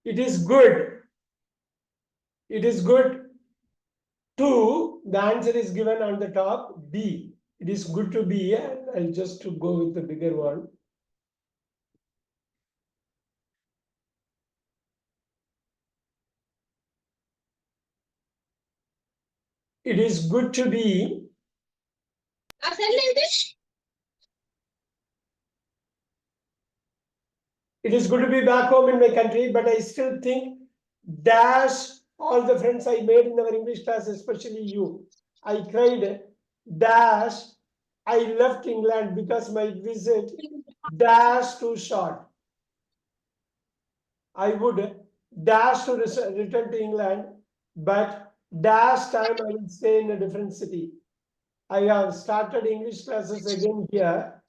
It is good. It is good to. The answer is given on the top, B. It is good to be. And I'll just to go with the bigger one. It is good to be. It is good to be back home in my country, but I still think dash all the friends I made in our English class, especially you. I cried dash. I left England because my visit dash too short. I would dash to return to England, but dash time I will stay in a different city. I have started English classes again here.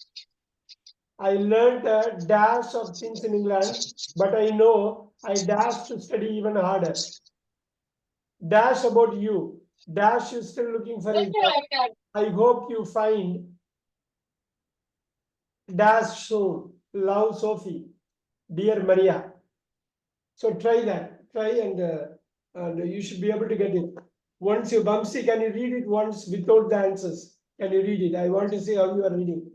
I learned a dash of things in England, but I know I dash to study even harder. Dash about you. Dash is still looking for a job. I hope you find dash soon. Love, Sophie. Dear Maria. So try that. Try and you should be able to get it. Once you Bumsy, can you read it once without the answers? Can you read it? I want to see how you are reading.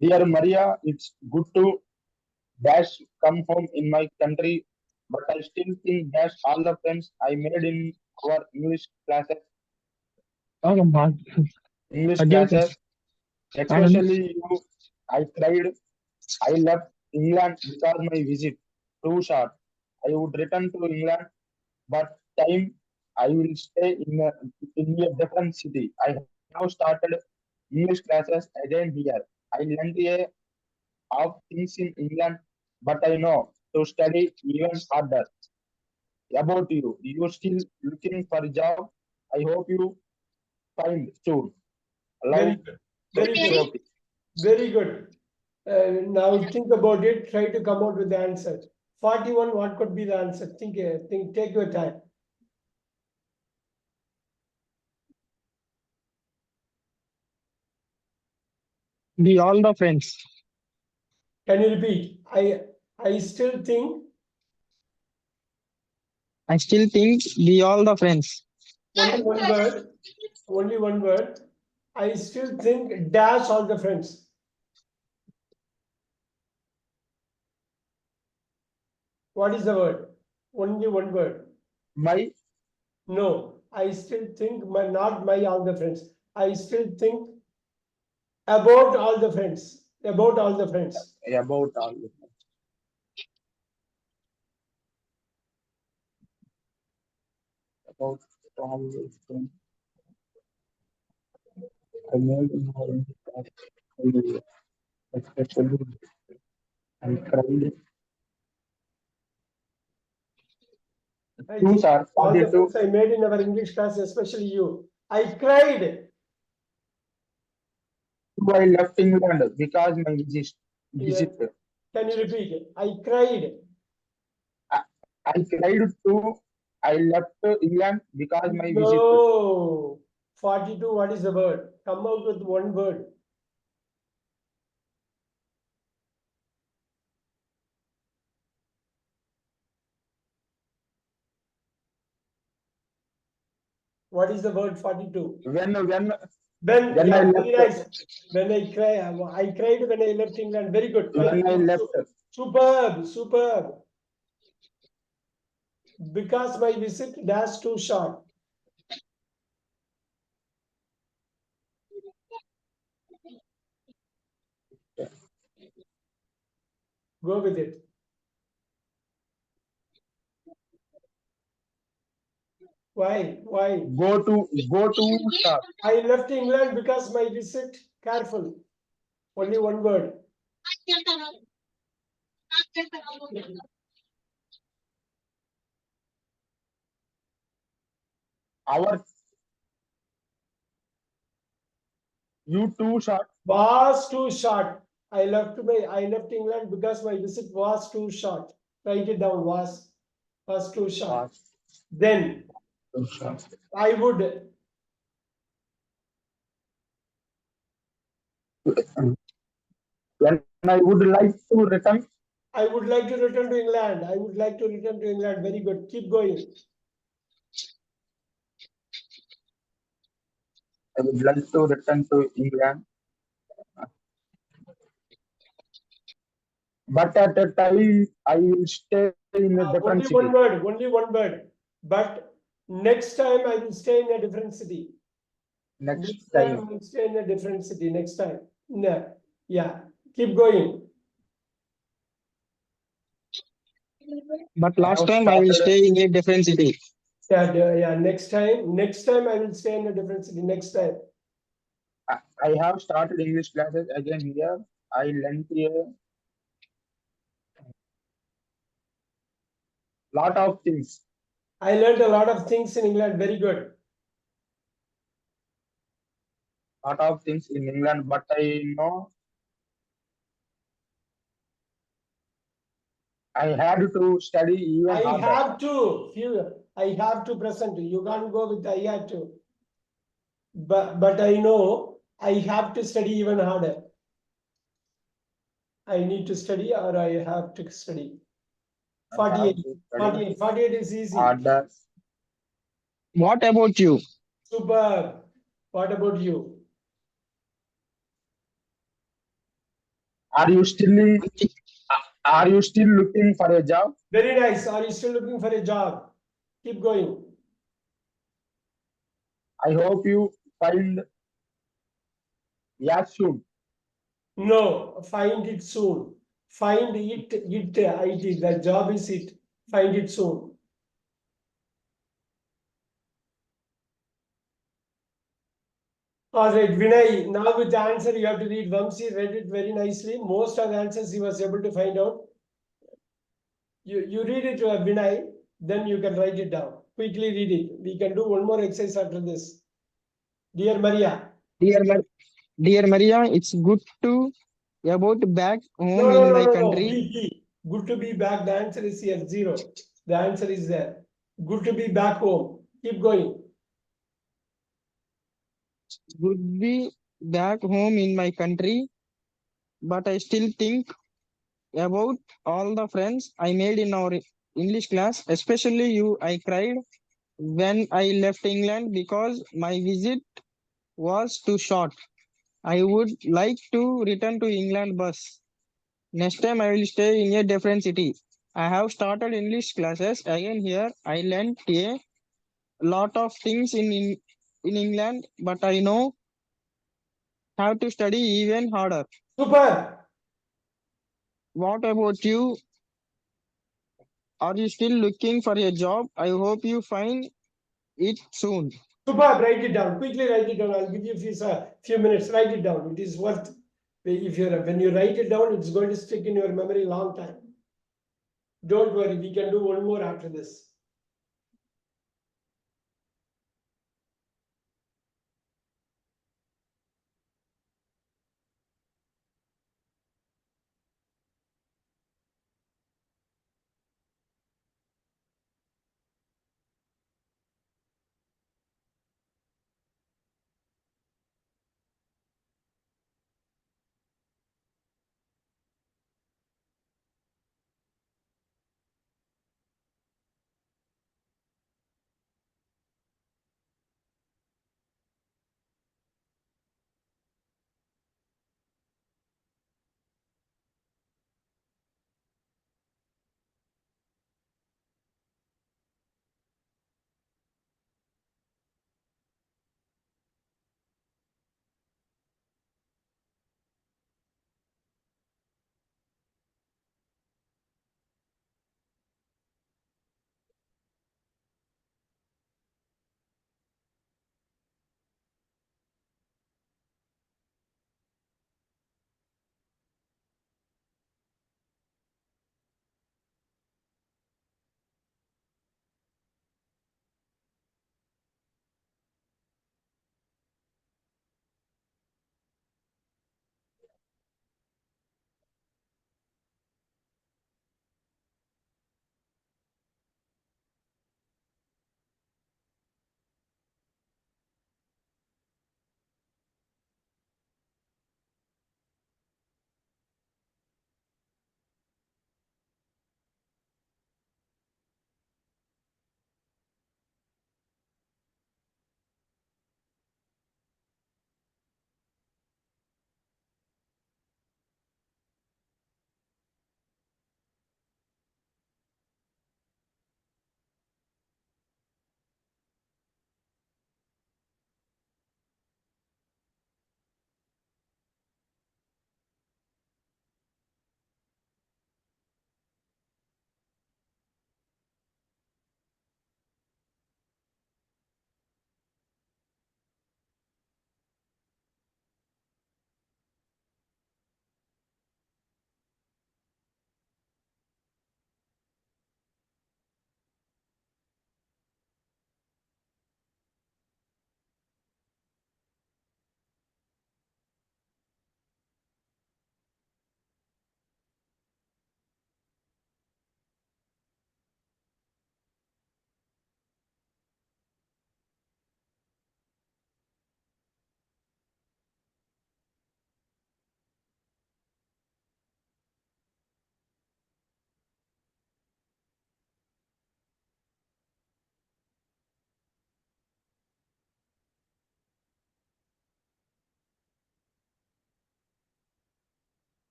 Dear Maria, it's good to dash come home in my country, but I still think dash all the friends I made in our English classes, especially you. I tried. I left England because my visit too short. I would return to England, but time I will stay in a different city. I have started English classes again here. I learned a of things in England, but I know to study even harder. About you, you still looking for a job. I hope you find soon. Very Love, good. Very good. Sophie. Very good. Now think about it. Try to come out with the answer. 41. What could be the answer? Think. Take your time. The all the friends. Can you repeat? I still think. I still think the all the friends. Only one word. Only one word. I still think dash all the friends. What is the word? Only one word. My No, I still think not my all the friends. I still think about all the friends. About all the friends. about all the about all the things I made in our class, especially I cried. I Two think are all the 42. friends I made in our English class, especially you. I cried. I left England because my Yeah. visit. Can you repeat it? I cried. I, I cried too. I left England because my visit. No. 42. What is the word? Come out with one word. What is the word 42? When When, I yeah, left, very nice. When I cried when I left England. Very good. when I left, Superb, superb. Because my visit dash too short. Go with it. Why? Why? go to shop. I left England because my visit. Careful. Only one word. Our you too short. Was too short. I left England because my visit was too short. Write it down. Was too short. Then Too short. I would. When And I would like to return. I would like to return to England. I would like to return to England. Very good. Keep going. I would like to return to England. But at a time, I will stay in a different Only city. one word. Only one word. But next time I will stay in a different city. Next Next time time. I will stay in a different city. Next time. No. Yeah. Keep going. But I last have time I will started. stay in a different city. Yeah. Yeah. Next time I will stay in a different city. Next time. I have started English classes again here. I learned a lot of things. I learned a lot of things in England. Very good. Lot of things in England, but I know I had to study even I harder. have to. I have to present. You can't go with I had to. But I know I have to study even harder. I need to study or I have to study. I have 48. to study 48. 48 is easy. harder. What about you? Superb. What about you? Are you still in, are you still looking for a job? Very nice. Are you still looking for a job? Keep going. I hope you find yes soon. No, find it soon. Find it. The job is it. Find it soon. All right, Vinay. Now with the answer, you have to read. Vamsi read it very nicely. Most of the answers he was able to find out. You read it, Vinay. Then you can write it down. Quickly read it. We can do one more exercise after this. Dear Maria. Dear, dear Maria, it's good to about back No, home no, in no, my no, no. country. Be. Good to be back. The answer is here. Zero. The answer is there. Good to be back home. Keep going. Good be back home in my country, but I still think about all the friends I made in our English class, especially you. I cried when I left England because my visit was too short. I would like to return to England bus. Next time I will stay in a different city. I have started English classes again here. I learned a lot of things in England, but I know how to study even harder. Super. What about you? Are you still looking for a job? I hope you find it soon. Super. Write it down. Quickly write it down. I'll give you few minutes. Write it down. It is worth. If you when you write it down, it's going to stick in your memory long time. Don't worry. We can do one more after this.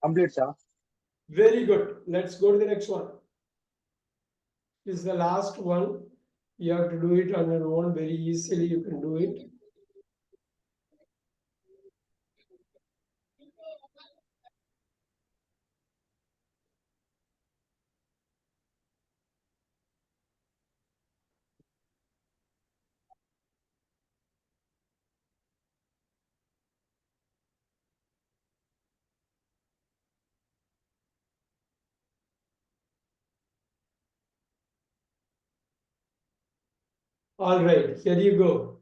Complete, sir. Very good. Let's go to the next one. This is the last one. You have to do it on your own very easily. You can do it. All right, here you go.